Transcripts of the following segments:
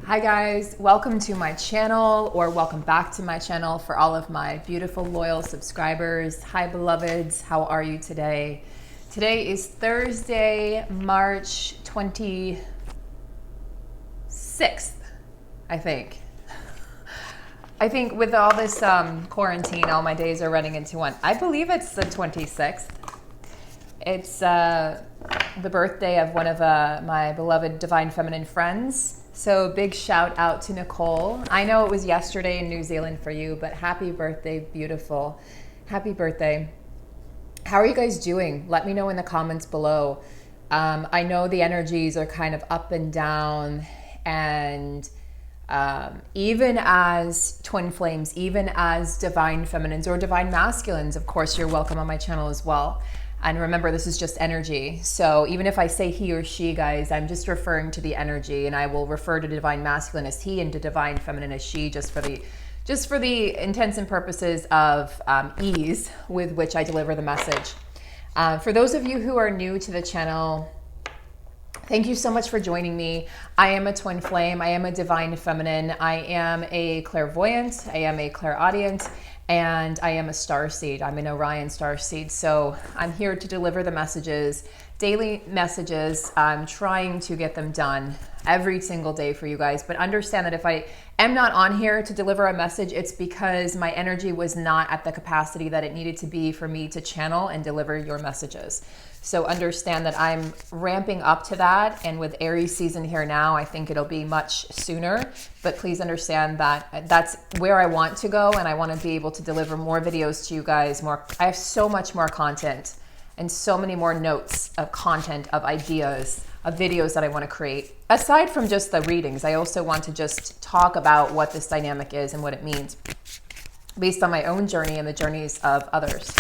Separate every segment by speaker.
Speaker 1: Hi guys, welcome to my channel, or welcome back to my channel for all of my beautiful loyal subscribers. Hi beloveds, how are you today? Today is Thursday, March 26th, I think. I think with all this quarantine, all my days are running into one. I believe it's the 26th. It's the birthday of one of my beloved divine feminine friends. So big shout out to Nicole. I know it was yesterday in New Zealand for you, but happy birthday, beautiful. Happy birthday. How are you guys doing? Let me know in the comments below. I know the energies are kind of up and down, and even as twin flames, even as divine feminines or divine masculines, of course, you're welcome on my channel as well. And remember, this is just energy. So even if I say he or she, guys, I'm just referring to the energy, and I will refer to divine masculine as he and to divine feminine as she, just for the intents and purposes of ease with which I deliver the message. For those of you who are new to the channel, thank you so much for joining me. I am a twin flame. I am a divine feminine. I am a clairvoyant. I am a clairaudient. And I am a starseed. I'm an Orion starseed. So I'm here to deliver the messages, daily messages. I'm trying to get them done every single day for you guys. But understand that if I am not on here to deliver a message, it's because my energy was not at the capacity that it needed to be for me to channel and deliver your messages. So understand that I'm ramping up to that. And with Aries season here now, I think it'll be much sooner. But please understand that that's where I want to go. And I want to be able to deliver more videos to you guys. I have so much more content and so many more notes of content, of ideas, of videos that I want to create. Aside from just the readings, I also want to just talk about what this dynamic is and what it means based on my own journey and the journeys of others.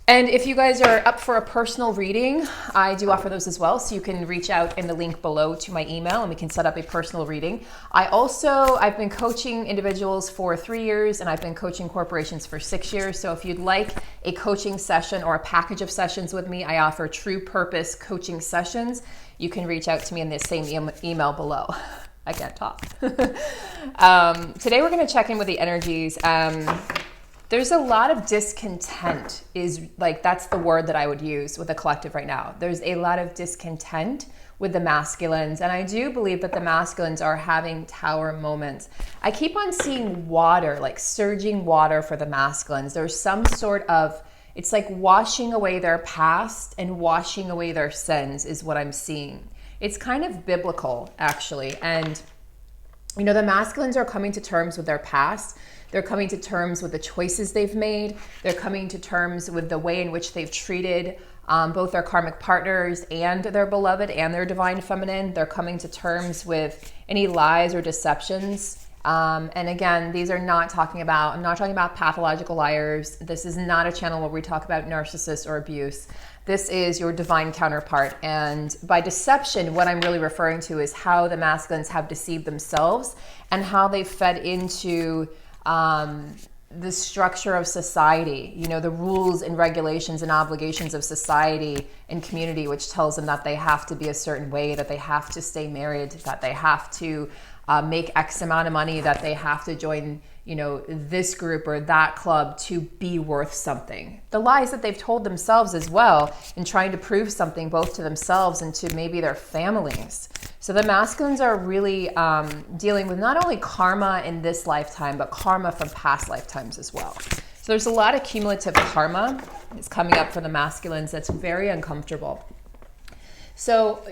Speaker 1: And if you guys are up for a personal reading, I do offer those as well. So you can reach out in the link below to my email and we can set up a personal reading. I've been coaching individuals for 3 years, and I've been coaching corporations for 6 years. So if you'd like a coaching session or a package of sessions with me, I offer true purpose coaching sessions. You can reach out to me in the same email below. I can't talk. Today we're going to check in with the energies. There's a lot of discontent, that's the word that I would use with the collective right now. There's a lot of discontent with the masculines. And I do believe that the masculines are having tower moments. I keep on seeing water, like surging water for the masculines. There's some sort of, it's like washing away their past and washing away their sins is what I'm seeing. It's kind of biblical, actually. And, you know, the masculines are coming to terms with their past. They're coming to terms with the choices they've made. They're coming to terms with the way in which they've treated both their karmic partners and their beloved and their divine feminine. They're coming to terms with any lies or deceptions. And again, I'm not talking about pathological liars. This is not a channel where we talk about narcissists or abuse. This is your divine counterpart. And by deception, what I'm really referring to is how the masculines have deceived themselves and how they fed into the structure of society, you know, the rules and regulations and obligations of society and community, which tells them that they have to be a certain way, that they have to stay married, that they have to make X amount of money, that they have to join, you know, this group or that club to be worth something. The lies that they've told themselves as well in trying to prove something both to themselves and to maybe their families. So the masculines are really dealing with not only karma in this lifetime, but karma from past lifetimes as well. So there's a lot of cumulative karma that's coming up for the masculines that's very uncomfortable. So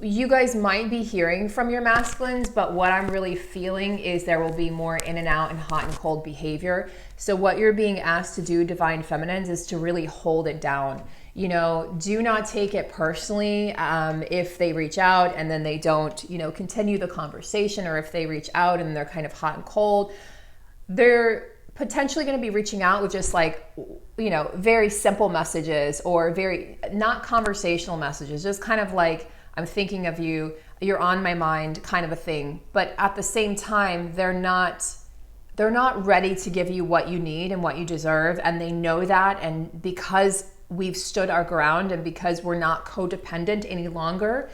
Speaker 1: you guys might be hearing from your masculines, but what I'm really feeling is there will be more in and out and hot and cold behavior. So what you're being asked to do, divine feminines, is to really hold it down. You know, do not take it personally if they reach out and then they don't, you know, continue the conversation, or if they reach out and they're kind of hot and cold. They're potentially going to be reaching out with just like, you know, very simple messages, or very not conversational messages, just kind of like, I'm thinking of you, you're on my mind kind of a thing. But at the same time, they're not ready to give you what you need and what you deserve. And they know that. And because we've stood our ground and because we're not codependent any longer,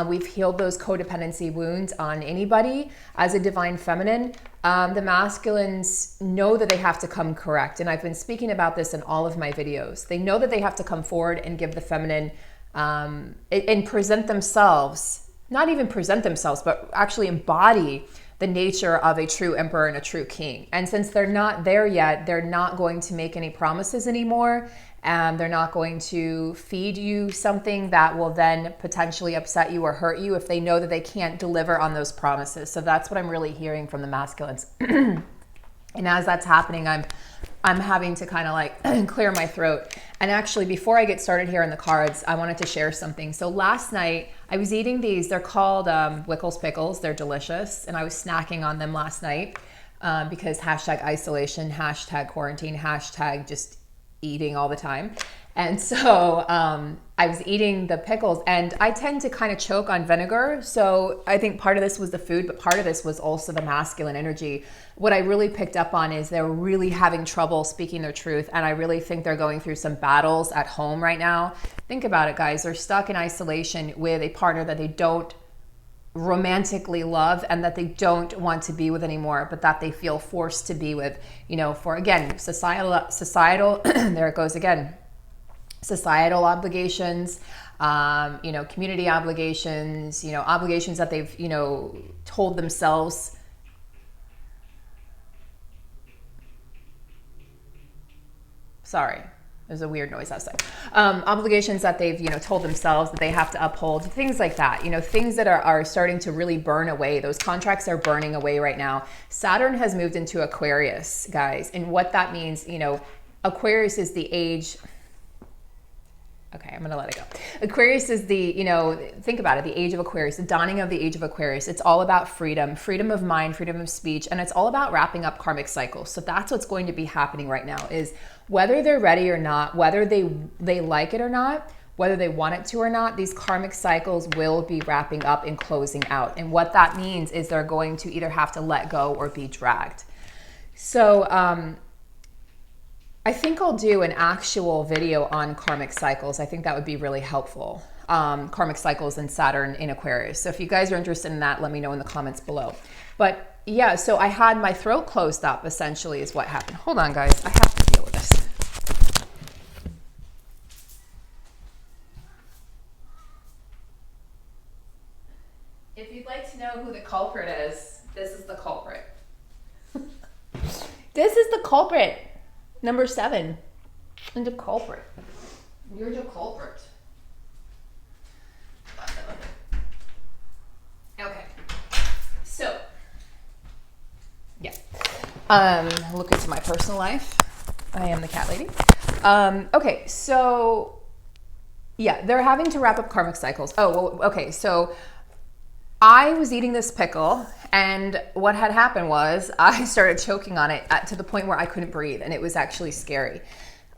Speaker 1: We've healed those codependency wounds on anybody. As a divine feminine, the masculines know that they have to come correct. And I've been speaking about this in all of my videos. They know that they have to come forward and give the feminine and present themselves, not even present themselves, but actually embody the nature of a true emperor and a true king. And since they're not there yet, they're not going to make any promises anymore. And they're not going to feed you something that will then potentially upset you or hurt you if they know that they can't deliver on those promises. So that's what I'm really hearing from the masculines. And as that's happening, I'm having to kind of like clear my throat. And actually, before I get started here in the cards, I wanted to share something. So last night I was eating these. They're called Wickles Pickles. They're delicious. And I was snacking on them last night because hashtag isolation, hashtag quarantine, hashtag just eating all the time. And so I was eating the pickles, and I tend to kind of choke on vinegar. So I think part of this was the food, but part of this was also the masculine energy. What I really picked up on is they're really having trouble speaking their truth. And I really think they're going through some battles at home right now. Think about it, guys. They're stuck in isolation with a partner that they don't romantically love and that they don't want to be with anymore, but that they feel forced to be with, you know, for, again, societal there it goes again, societal obligations, you know, community obligations, you know, obligations that they've, you know, told themselves. Sorry. There's a weird noise outside. Obligations that they've, you know, told themselves that they have to uphold, things like that, you know, things that are starting to really burn away. Those contracts are burning away right now. Saturn has moved into Aquarius, guys. And what that means, you know, Aquarius is the age. Okay, I'm going to let it go. Aquarius is the, you know, think about it, the age of Aquarius, the dawning of the age of Aquarius. It's all about freedom, freedom of mind, freedom of speech, and it's all about wrapping up karmic cycles. So that's what's going to be happening right now, is whether they're ready or not, whether they like it or not, whether they want it to or not, these karmic cycles will be wrapping up and closing out. And what that means is they're going to either have to let go or be dragged. So, I think I'll do an actual video on karmic cycles. I think that would be really helpful. Karmic cycles and Saturn in Aquarius. So if you guys are interested in that, let me know in the comments below. But yeah, so I had my throat closed up, essentially, is what happened. Hold on, guys. I have to deal with this. If you'd like to know who the culprit is, this is the culprit. This is the culprit. Number 7, and the culprit. You're the culprit. Okay. So, yeah. Look into my personal life. I am the cat lady. Okay, so, yeah, they're having to wrap up karmic cycles. Oh, well, okay, so I was eating this pickle, and what had happened was I started choking on it to the point where I couldn't breathe, and it was actually scary.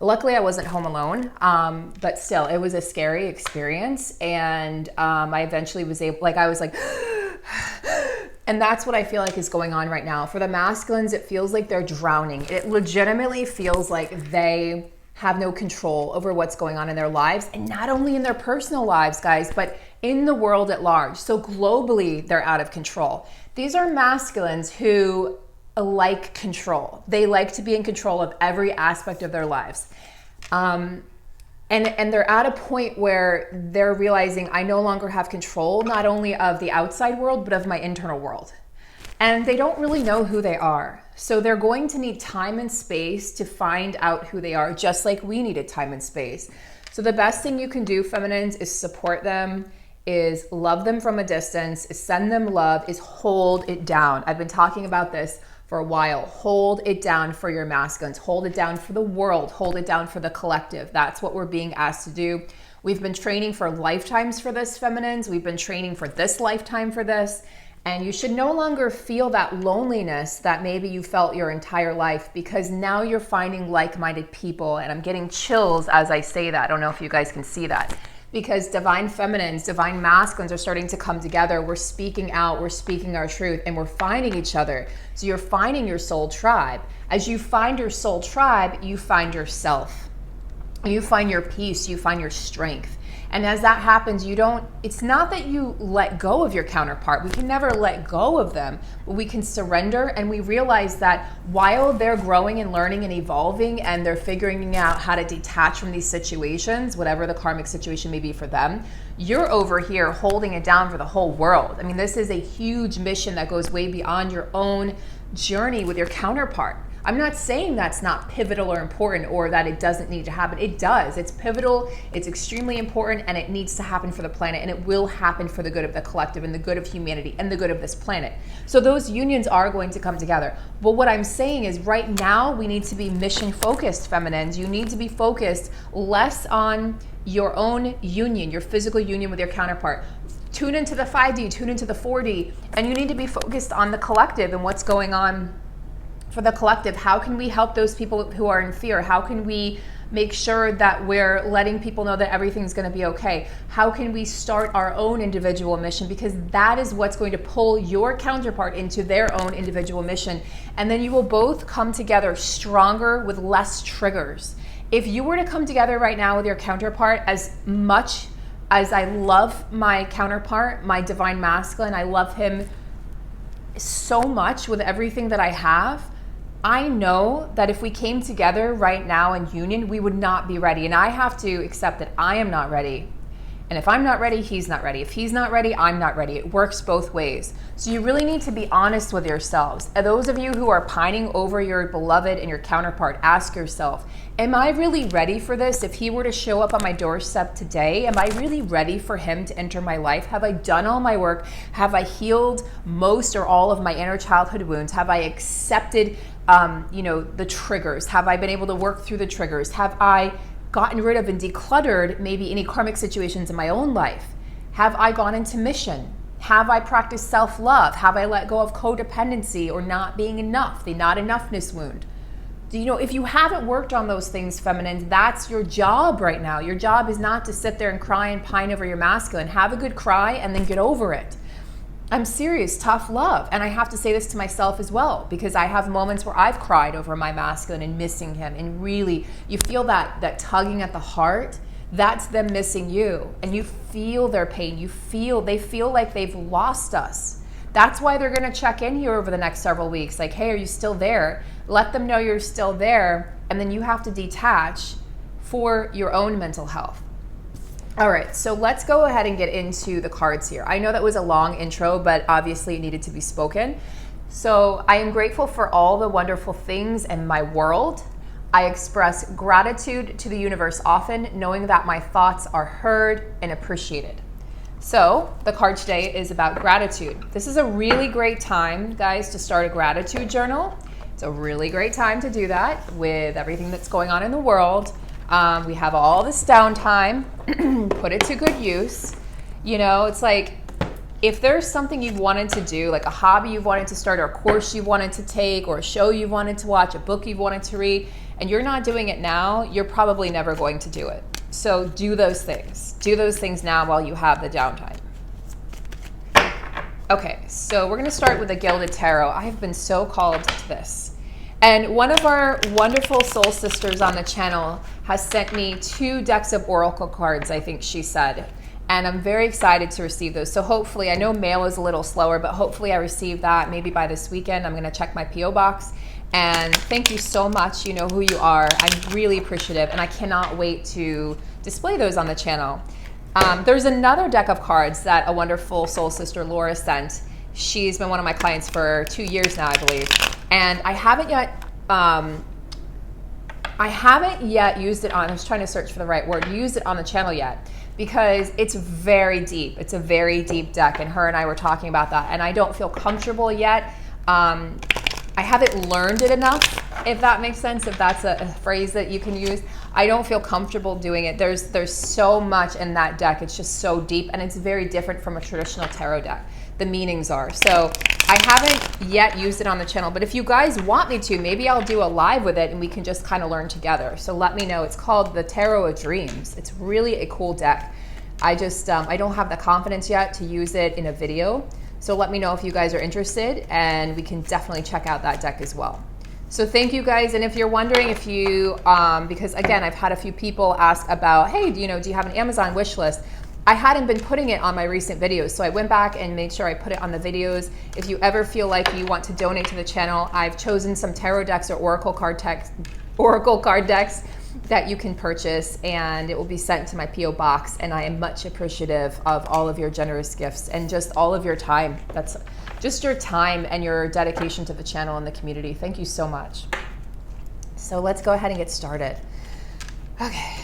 Speaker 1: Luckily, I wasn't home alone, but still, it was a scary experience, and I eventually was able, like, I was like, and that's what I feel like is going on right now. For the masculines, it feels like they're drowning. It legitimately feels like they have no control over what's going on in their lives, and not only in their personal lives, guys, but in the world at large. So globally, they're out of control. These are masculines who like control. They like to be in control of every aspect of their lives. And they're at a point where they're realizing, I no longer have control, not only of the outside world, but of my internal world. And they don't really know who they are. So they're going to need time and space to find out who they are, just like we needed time and space. So the best thing you can do, feminines, is support them, is love them from a distance, is send them love, is hold it down. I've been talking about this for a while. Hold it down for your masculines. Hold it down for the world. Hold it down for the collective. That's what we're being asked to do. We've been training for lifetimes for this, feminines. We've been training for this lifetime for this. And you should no longer feel that loneliness that maybe you felt your entire life, because now you're finding like-minded people. And I'm getting chills as I say that. I don't know if you guys can see that. Because divine feminines, divine masculines are starting to come together. We're speaking out, we're speaking our truth, and we're finding each other. So you're finding your soul tribe. As you find your soul tribe, you find yourself. You find your peace, you find your strength. And as that happens, it's not that you let go of your counterpart. We can never let go of them, but we can surrender, and we realize that while they're growing and learning and evolving and they're figuring out how to detach from these situations, whatever the karmic situation may be for them, you're over here holding it down for the whole world. I mean, this is a huge mission that goes way beyond your own journey with your counterpart. I'm not saying that's not pivotal or important or that it doesn't need to happen. It does. It's pivotal, it's extremely important, and it needs to happen for the planet, and it will happen for the good of the collective and the good of humanity and the good of this planet. So those unions are going to come together. But what I'm saying is right now we need to be mission focused, feminines. You need to be focused less on your own union, your physical union with your counterpart. Tune into the 5D, tune into the 4D, and you need to be focused on the collective and what's going on for the collective. How can we help those people who are in fear? How can we make sure that we're letting people know that everything's going to be okay? How can we start our own individual mission? Because that is what's going to pull your counterpart into their own individual mission. And then you will both come together stronger with less triggers. If you were to come together right now with your counterpart, as much as I love my counterpart, my divine masculine, I love him so much with everything that I have, I know that if we came together right now in union, we would not be ready. And I have to accept that I am not ready. And if I'm not ready, he's not ready. If he's not ready, I'm not ready. It works both ways. So you really need to be honest with yourselves. And those of you who are pining over your beloved and your counterpart, ask yourself, am I really ready for this? If he were to show up on my doorstep today, am I really ready for him to enter my life? Have I done all my work? Have I healed most or all of my inner childhood wounds? Have I accepted the triggers? Have I been able to work through the triggers? Have I gotten rid of and decluttered maybe any karmic situations in my own life? Have I gone into mission? Have I practiced self-love? Have I let go of codependency or not being enough, the not enoughness wound? If you haven't worked on those things, feminines, that's your job right now. Your job is not to sit there and cry and pine over your masculine. Have a good cry and then get over it. I'm serious, tough love. And I have to say this to myself as well, because I have moments where I've cried over my masculine and missing him. And really, you feel that tugging at the heart. That's them missing you. And you feel their pain. They feel like they've lost us. That's why they're going to check in here over the next several weeks. Like, hey, are you still there? Let them know you're still there. And then you have to detach for your own mental health. All right, so let's go ahead and get into the cards here. I know that was a long intro, but obviously it needed to be spoken. So I am grateful for all the wonderful things in my world. I express gratitude to the universe often, knowing that my thoughts are heard and appreciated. So the card today is about gratitude. This is a really great time, guys, to start a gratitude journal. It's a really great time to do that with everything that's going on in the world. We have all this downtime, put it to good use. It's like, if there's something you've wanted to do, like a hobby you've wanted to start, or a course you've wanted to take, or a show you've wanted to watch, a book you've wanted to read, and you're not doing it now, you're probably never going to do it. So do those things. Do those things now while you have the downtime. Okay, so we're going to start with the Gilded Tarot. I have been so called to this. And one of our wonderful soul sisters on the channel has sent me 2 decks of oracle cards, I think she said. And I'm very excited to receive those. So hopefully, I know mail is a little slower, but hopefully I receive that maybe by this weekend. I'm going to check my P.O. box. And thank you so much. You know who you are. I'm really appreciative. And I cannot wait to display those on the channel. There's another deck of cards that a wonderful soul sister, Laura, sent. She's been one of my clients for 2 years now, I believe. And I haven't yet used it on, I was trying to search for the right word, used it on the channel yet, because it's very deep. It's a very deep deck, and her and I were talking about that, and I don't feel comfortable yet. I haven't learned it enough, if that makes sense, if that's a phrase that you can use. I don't feel comfortable doing it. There's so much in that deck. It's just so deep, and it's very different from a traditional tarot deck. The meanings are. So I haven't yet used it on the channel, but if you guys want me to, maybe I'll do a live with it and we can just kind of learn together. So let me know. It's called the Tarot of Dreams. It's really a cool deck. I just, I don't have the confidence yet to use it in a video. So let me know if you guys are interested, and we can definitely check out that deck as well. So thank you guys. And if you're wondering if you, because again, I've had a few people ask about, hey, do you have an Amazon wish list? I hadn't been putting it on my recent videos. So I went back and made sure I put it on the videos. If you ever feel like you want to donate to the channel, I've chosen some tarot decks or oracle card decks that you can purchase, and it will be sent to my P.O. box. And I am much appreciative of all of your generous gifts and just all of your time. That's just your time and your dedication to the channel and the community. Thank you so much. So let's go ahead and get started. Okay,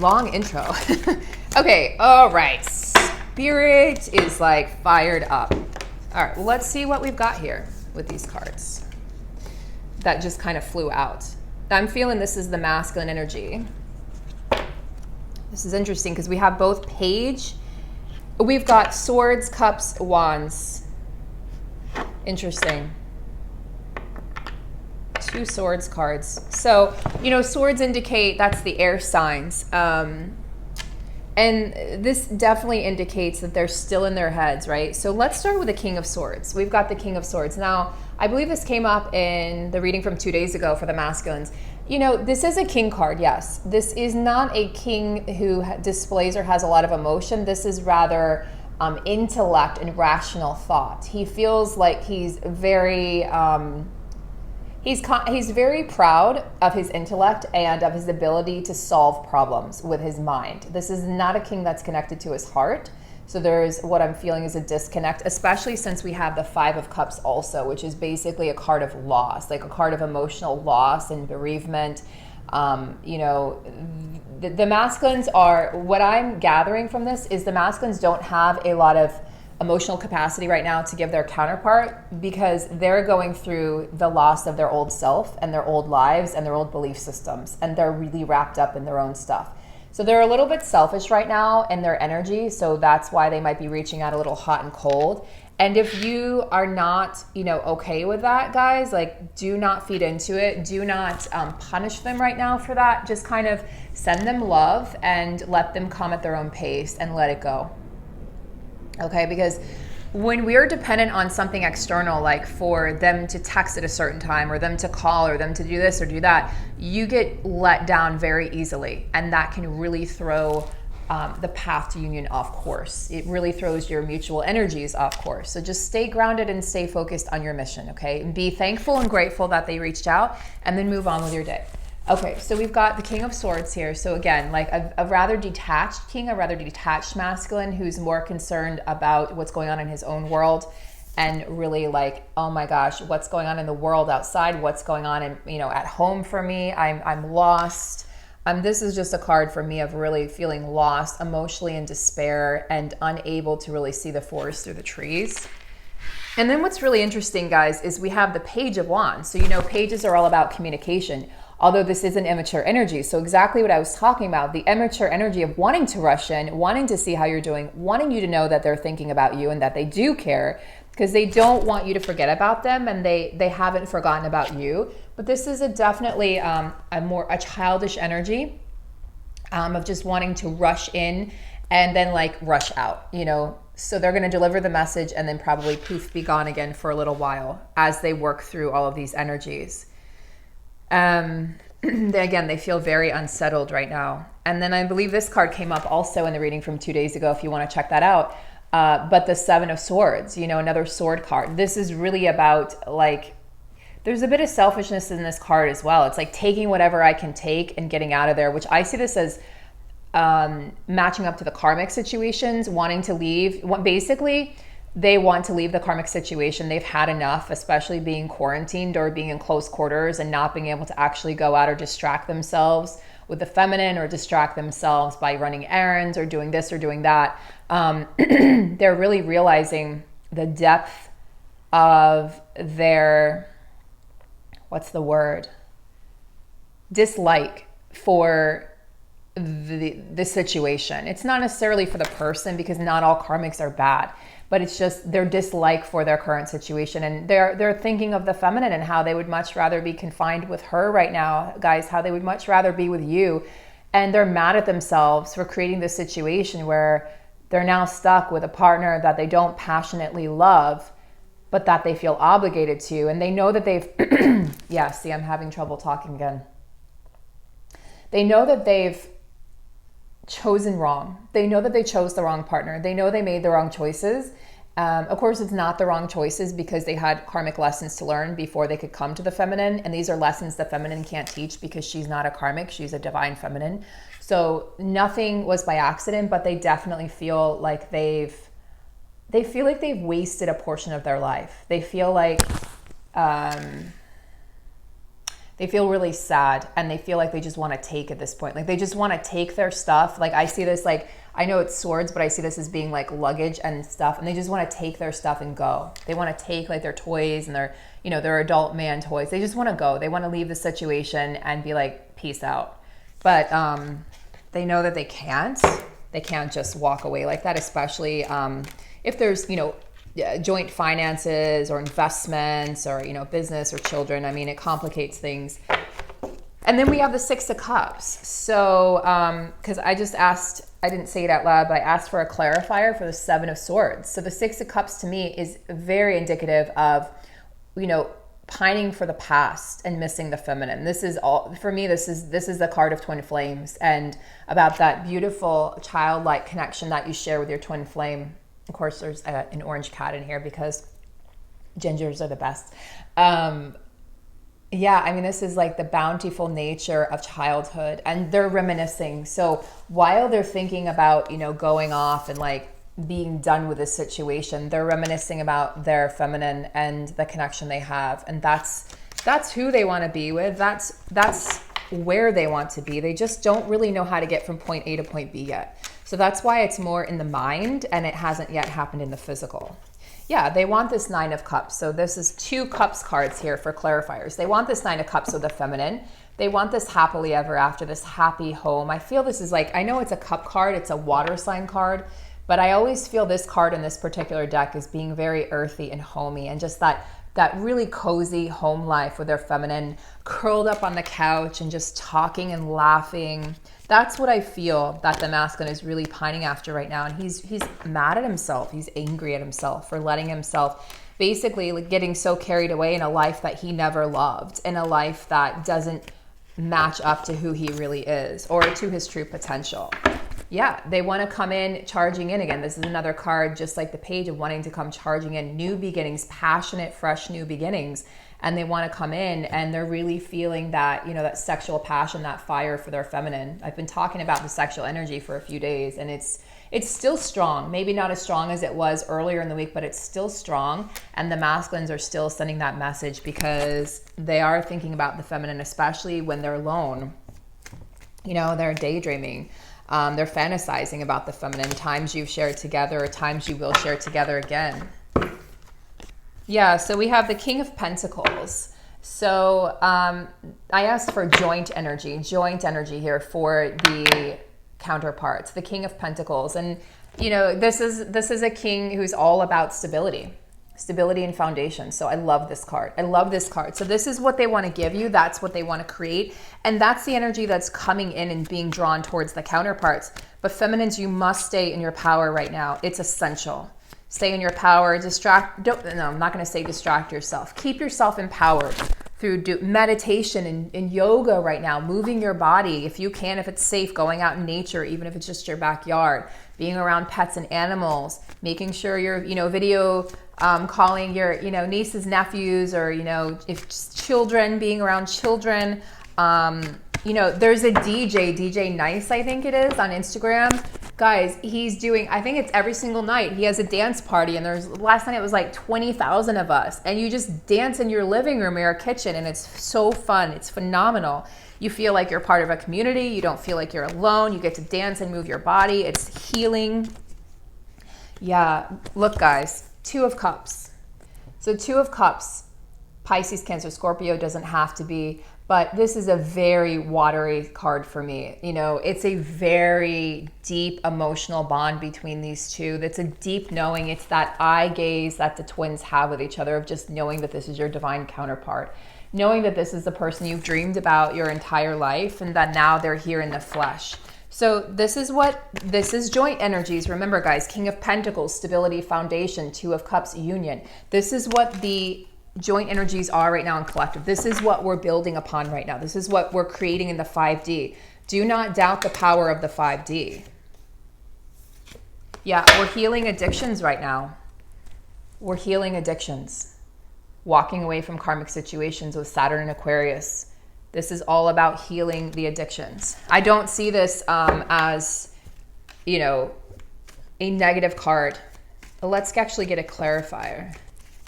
Speaker 1: long intro. Okay, all right. Spirit is like fired up. All right, well, let's see what we've got here with these cards that just kind of flew out. I'm feeling this is the masculine energy. This is interesting because we have both page. We've got swords, cups, wands. Interesting. 2 swords cards. So, swords indicate that's the air signs. And this definitely indicates that they're still in their heads, right? So let's start with the King of Swords. We've got the King of Swords. Now, I believe this came up in the reading from 2 days ago for the masculines. This is a king card, yes. This is not a king who displays or has a lot of emotion. This is rather intellect and rational thought. He feels like he's very... He's very proud of his intellect and of his ability to solve problems with his mind. This is not a king that's connected to his heart. So there's what I'm feeling is a disconnect, especially since we have the 5 of Cups also, which is basically a card of loss, like a card of emotional loss and bereavement. The masculines are, what I'm gathering from this is the masculines don't have a lot of emotional capacity right now to give their counterpart because they're going through the loss of their old self and their old lives and their old belief systems, and they're really wrapped up in their own stuff. So they're a little bit selfish right now in their energy, so that's why they might be reaching out a little hot and cold. And if you are not, okay with that, guys, like, do not feed into it. Do not punish them right now for that. Just kind of send them love and let them come at their own pace and let it go. Okay, because when we're dependent on something external, like for them to text at a certain time or them to call or them to do this or do that, you get let down very easily. And that can really throw the path to union off course. It really throws your mutual energies off course. So just stay grounded and stay focused on your mission, okay? And be thankful and grateful that they reached out, and then move on with your day. Okay, so we've got the King of Swords here. So again, like a rather detached king, a rather detached masculine who's more concerned about what's going on in his own world and really like, oh my gosh, what's going on in the world outside? What's going on in, at home for me? I'm lost. This is just a card for me of really feeling lost emotionally in despair and unable to really see the forest through the trees. And then what's really interesting, guys, is we have the Page of Wands. So, pages are all about communication. Although this is an immature energy. So exactly what I was talking about, the immature energy of wanting to rush in, wanting to see how you're doing, wanting you to know that they're thinking about you and that they do care, because they don't want you to forget about them and they haven't forgotten about you. But this is definitely a childish energy of just wanting to rush in and then like rush out, So they're going to deliver the message and then probably poof, be gone again for a little while as they work through all of these energies. Again, they feel very unsettled right now. And then I believe this card came up also in the reading from 2 days ago, if you want to check that out. But the 7 of Swords, another sword card. This is really about like, there's a bit of selfishness in this card as well. It's like taking whatever I can take and getting out of there, which I see this as matching up to the karmic situations, wanting to leave. Basically, they want to leave the karmic situation. They've had enough, especially being quarantined or being in close quarters and not being able to actually go out or distract themselves with the feminine or distract themselves by running errands or doing this or doing that. They're really realizing the depth of their, dislike for the situation. It's not necessarily for the person because not all karmics are bad, but it's just their dislike for their current situation. And they're thinking of the feminine and how they would much rather be confined with her right now, guys, how they would much rather be with you. And they're mad at themselves for creating this situation where they're now stuck with a partner that they don't passionately love but that they feel obligated to. And they know that they've, yeah, see, I'm having trouble talking again. They know that they've chosen wrong. They know that they chose the wrong partner. They know they made the wrong choices. Of course, it's not the wrong choices because they had karmic lessons to learn before they could come to the feminine. And these are lessons the feminine can't teach because she's not a karmic, she's a divine feminine. So nothing was by accident, but they definitely feel like they've wasted a portion of their life. They feel like, they feel really sad, and they feel like they just want to take at this point. Like they just want to take their stuff. Like I see this, like, I know it's swords, but I see this as being like luggage and stuff. And they just want to take their stuff and go. They want to take like their toys and their, you know, their adult man toys. They just want to go. They want to leave the situation and be like, peace out. But they know that they can't just walk away like that, especially if there's, you know, joint finances or investments or, you know, business or children. I mean, it complicates things. And then we have the Six of Cups. So, because I just asked, I didn't say it out loud, but I asked for a clarifier for the Seven of Swords. So the Six of Cups to me is very indicative of, you know, pining for the past and missing the feminine. This is all, for me, this is the card of twin flames, and about that beautiful childlike connection that you share with your twin flame. Of course, there's an orange cat in here because gingers are the best. Yeah, I mean, this is like the bountiful nature of childhood, and they're reminiscing. So while they're thinking about, you know, going off and like being done with this situation, they're reminiscing about their feminine and the connection they have. And that's who they want to be with. That's where they want to be. They just don't really know how to get from point A to point B yet. So that's why it's more in the mind, and it hasn't yet happened in the physical. Yeah, they want this Nine of Cups. So this is 2 cups cards here for clarifiers. They want this Nine of Cups with the feminine. They want this happily ever after, this happy home. I feel this is like, I know it's a cup card, it's a water sign card, but I always feel this card in this particular deck as being very earthy and homey, and just that really cozy home life with their feminine, curled up on the couch and just talking and laughing. That's what I feel that the masculine is really pining after right now. And he's mad at himself. He's angry at himself for letting himself basically like getting so carried away in a life that he never loved, in a life that doesn't match up to who he really is or to his true potential. Yeah, they want to come in charging in again. This is another card, just like the Page, of wanting to come charging in, new beginnings, passionate, fresh new beginnings. And they want to come in, and they're really feeling that, you know, that sexual passion, that fire for their feminine. I've been talking about the sexual energy for a few days, and it's still strong. Maybe not as strong as it was earlier in the week, but it's still strong. And the masculines are still sending that message because they are thinking about the feminine, especially when they're alone. You know, they're daydreaming. They're fantasizing about the feminine, times you've shared together or times you will share together again. Yeah, so we have the King of Pentacles. So I asked for joint energy here for the counterparts, the King of Pentacles. And, you know, this is a king who's all about stability and foundation. So I love this card. So this is what they want to give you. That's what they want to create. And that's the energy that's coming in and being drawn towards the counterparts. But feminines, you must stay in your power right now. It's essential. Stay in your power. I'm not going to say distract yourself. Keep yourself empowered through meditation and yoga right now, moving your body if you can, if it's safe, going out in nature, even if it's just your backyard, being around pets and animals, making sure you're, you know, video calling your, you know, nieces, nephews, or, you know, if children, being around children. You know, there's a DJ Nice, I think it is, on Instagram. Guys, he's doing, I think it's every single night, he has a dance party, and last night it was like 20,000 of us, and you just dance in your living room or your kitchen, and it's so fun. It's phenomenal. You feel like you're part of a community. You don't feel like you're alone. You get to dance and move your body. It's healing. Yeah, look, guys, 2 of Cups. So 2 of Cups, Pisces, Cancer, Scorpio, doesn't have to be, but this is a very watery card for me. You know, it's a very deep emotional bond between these two. That's a deep knowing. It's that eye gaze that the twins have with each other, of just knowing that this is your divine counterpart, knowing that this is the person you've dreamed about your entire life, and that now they're here in the flesh. So this is joint energies. Remember, guys, King of Pentacles, stability, foundation, Two of Cups, union. This is what the joint energies are right now in collective. This is what we're building upon right now. This is what we're creating in the 5D. Do not doubt the power of the 5D. Yeah, we're healing addictions right now. We're healing addictions. Walking away from karmic situations with Saturn and Aquarius. This is all about healing the addictions. I don't see this as, you know, a negative card. Let's actually get a clarifier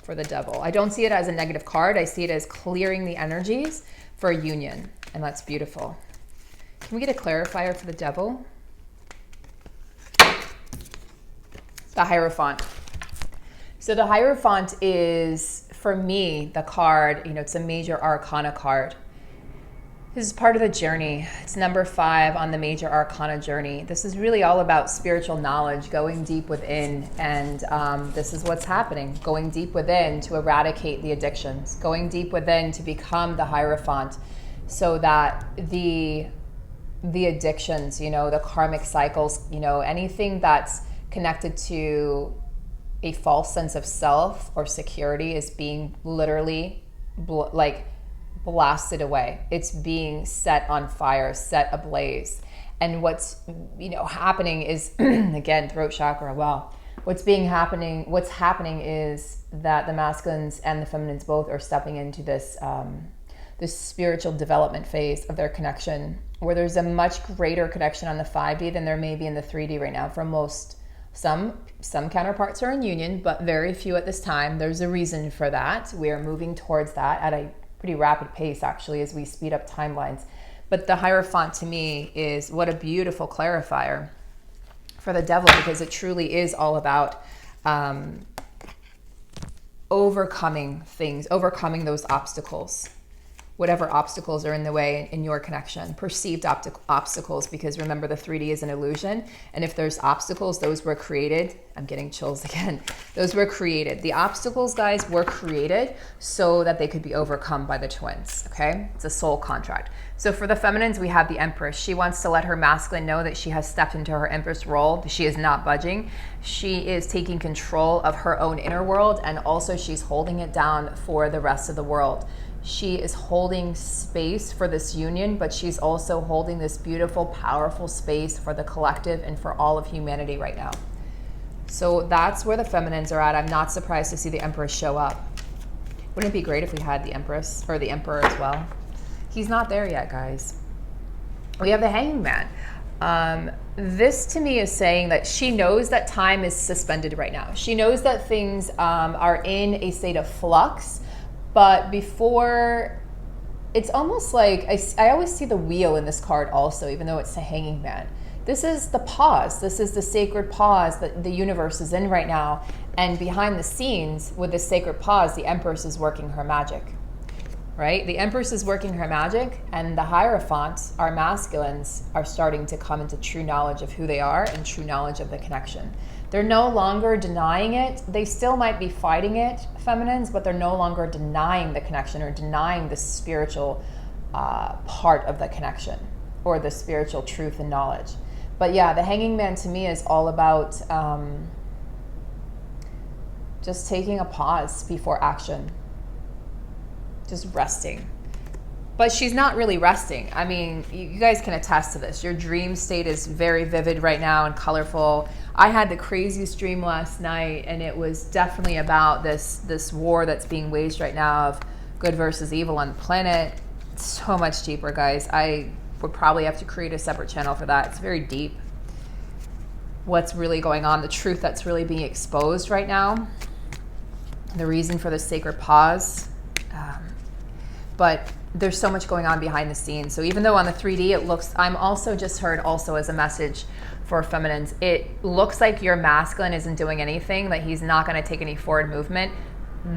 Speaker 1: for the Devil. I don't see it as a negative card. I see it as clearing the energies for a union. And that's beautiful. Can we get a clarifier for the Devil? The Hierophant. So the Hierophant is, for me, the card, you know, it's a major arcana card. This is part of the journey. It's number 5 on the major arcana journey. This is really all about spiritual knowledge, going deep within. And this is what's happening. Going deep within to eradicate the addictions. Going deep within to become the Hierophant so that the addictions, you know, the karmic cycles, you know, anything that's connected to a false sense of self or security is being literally blasted away. It's being set on fire, set ablaze. And what's, you know, happening is, again, throat chakra, well, what's happening is that the masculines and the feminines both are stepping into this, this spiritual development phase of their connection, where there's a much greater connection on the 5D than there may be in the 3D right now for most. Some counterparts are in union, but very few at this time. There's a reason for that. We are moving towards that at a pretty rapid pace, actually, as we speed up timelines. But the Hierophant, to me, is what a beautiful clarifier for the Devil, because it truly is all about overcoming things, overcoming those obstacles. Whatever obstacles are in the way in your connection, perceived obstacles, because remember, the 3D is an illusion. And if there's obstacles, those were created. I'm getting chills again. Those were created. The obstacles, guys, were created so that they could be overcome by the twins, okay? It's a soul contract. So for the feminines, we have the Empress. She wants to let her masculine know that she has stepped into her Empress role. She is not budging. She is taking control of her own inner world, and also she's holding it down for the rest of the world. She is holding space for this union, but she's also holding this beautiful, powerful space for the collective and for all of humanity right now. So that's where the feminines are at. I'm not surprised to see the Empress show up. Wouldn't it be great if we had the Empress or the Emperor as well? He's not there yet, guys. We have the Hanged Man. This to me is saying that she knows that time is suspended right now. She knows that things are in a state of flux. But before, it's almost like, I always see the wheel in this card also, even though it's the Hanging Man. This is the pause. This is the sacred pause that the universe is in right now. And behind the scenes, with this sacred pause, the Empress is working her magic, right? The Empress is working her magic, and the Hierophants, our masculines, are starting to come into true knowledge of who they are and true knowledge of the connection. They're no longer denying it. They still might be fighting it, feminines, but they're no longer denying the connection or denying the spiritual part of the connection or the spiritual truth and knowledge. But yeah, the Hanging Man to me is all about just taking a pause before action, just resting. But she's not really resting. I mean, you guys can attest to this. Your dream state is very vivid right now and colorful. I had the craziest dream last night, and it was definitely about this war that's being waged right now of good versus evil on the planet. It's so much deeper, guys. I would probably have to create a separate channel for that. It's very deep. What's really going on, the truth that's really being exposed right now, the reason for the sacred pause. But there's so much going on behind the scenes. So even though on the 3D it looks, I'm also just heard also as a message for feminines, it looks like your masculine isn't doing anything, that he's not going to take any forward movement.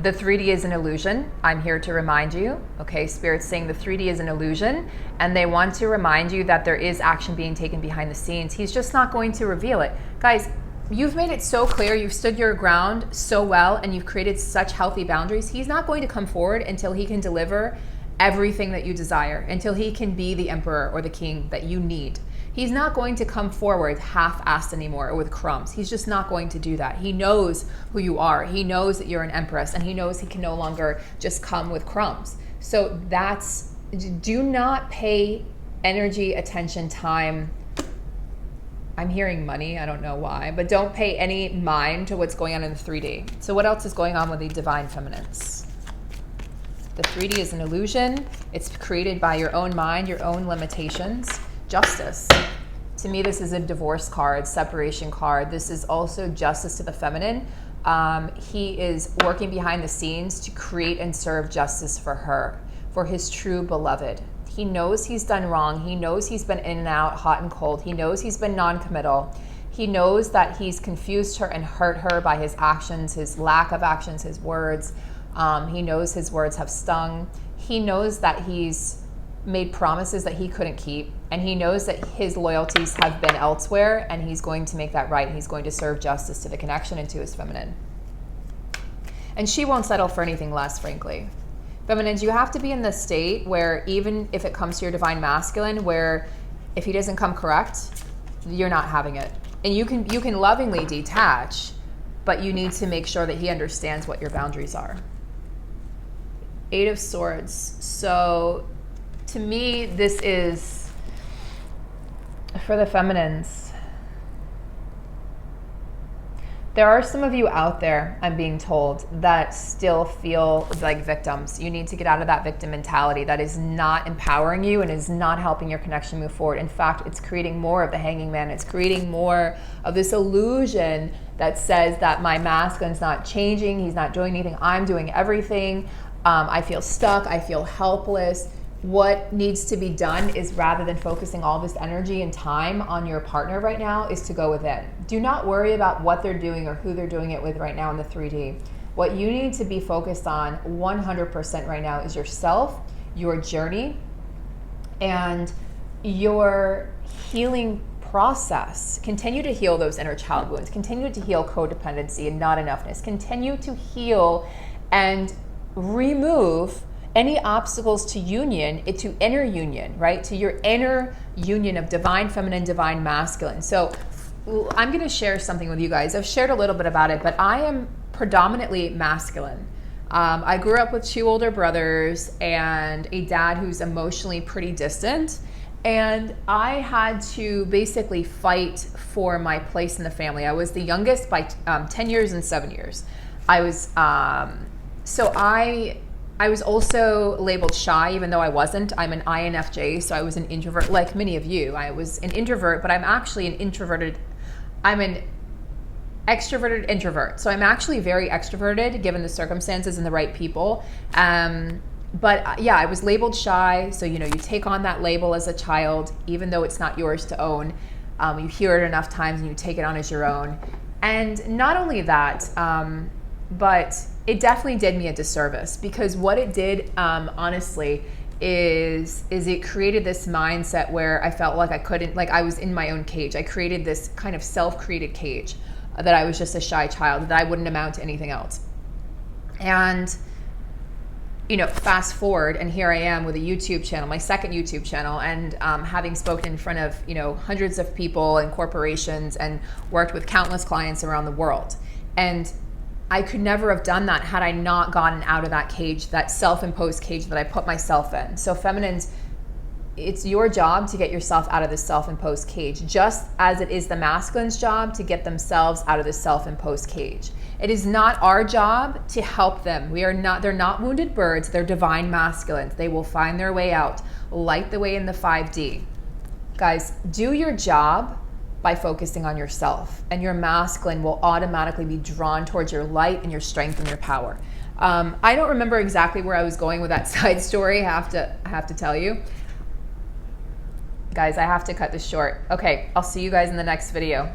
Speaker 1: The 3D is an illusion. I'm here to remind you, okay? Spirit's saying the 3D is an illusion, and they want to remind you that there is action being taken behind the scenes. He's just not going to reveal it. Guys, you've made it so clear, you've stood your ground so well, and you've created such healthy boundaries. He's not going to come forward until he can deliver everything that you desire, until he can be the emperor or the king that you need. He's not going to come forward half-assed anymore or with crumbs. He's just not going to do that. He knows who you are. He knows that you're an Empress, and he knows he can no longer just come with crumbs. So do not pay energy, attention, time. I'm hearing money, I don't know why, but don't pay any mind to what's going on in the 3D. So what else is going on with the divine feminines? The 3D is an illusion. It's created by your own mind, your own limitations. Justice. To me, this is a divorce card, separation card. This is also justice to the feminine. He is working behind the scenes to create and serve justice for her, for his true beloved. He knows he's done wrong. He knows he's been in and out, hot and cold. He knows he's been non-committal. He knows that he's confused her and hurt her by his actions, his lack of actions, his words. He knows his words have stung. He knows that he's made promises that he couldn't keep, and he knows that his loyalties have been elsewhere, and he's going to make that right. He's going to serve justice to the connection and to his feminine. And she won't settle for anything less, frankly. Feminines, you have to be in this state where even if it comes to your divine masculine, where if he doesn't come correct, you're not having it. And you can lovingly detach, but you need to make sure that he understands what your boundaries are. 8 of Swords. So to me, this is for the feminines. There are some of you out there, I'm being told, that still feel like victims. You need to get out of that victim mentality. That is not empowering you and is not helping your connection move forward. In fact, it's creating more of the hanging man. It's creating more of this illusion that says that my masculine's not changing. He's not doing anything. I'm doing everything. I feel stuck. I feel helpless. What needs to be done is, rather than focusing all this energy and time on your partner right now, is to go within. Do not worry about what they're doing or who they're doing it with right now in the 3D. What you need to be focused on 100% right now is yourself, your journey, and your healing process. Continue to heal those inner child wounds. Continue to heal codependency and not enoughness. Continue to heal and remove any obstacles to union, to inner union, right? To your inner union of divine feminine, divine masculine. So I'm going to share something with you guys. I've shared a little bit about it, but I am predominantly masculine. I grew up with 2 older brothers and a dad who's emotionally pretty distant. And I had to basically fight for my place in the family. I was the youngest by 10 years and 7 years. I was also labeled shy, even though I wasn't. I'm an INFJ, so I was an introvert, like many of you. I was an introvert, but I'm actually I'm an extroverted introvert. So I'm actually very extroverted, given the circumstances and the right people. But yeah, I was labeled shy. So, you take on that label as a child, even though it's not yours to own. You hear it enough times and you take it on as your own. And not only that, but it definitely did me a disservice, because what it did, honestly, is it created this mindset where I felt like I was in my own cage. I created this kind of self-created cage that I was just a shy child, that I wouldn't amount to anything else. And, fast forward, and here I am with a YouTube channel, my second YouTube channel, and having spoken in front of, hundreds of people and corporations and worked with countless clients around the world. And I could never have done that had I not gotten out of that cage, that self-imposed cage that I put myself in. So feminines, it's your job to get yourself out of this self-imposed cage, just as it is the masculine's job to get themselves out of this self-imposed cage. It is not our job to help them. They're not wounded birds, they're divine masculines. They will find their way out, light the way in the 5D. Guys, do your job by focusing on yourself, and your masculine will automatically be drawn towards your light and your strength and your power. I don't remember exactly where I was going with that side story. I have to tell you. Guys, I have to cut this short. Okay, I'll see you guys in the next video.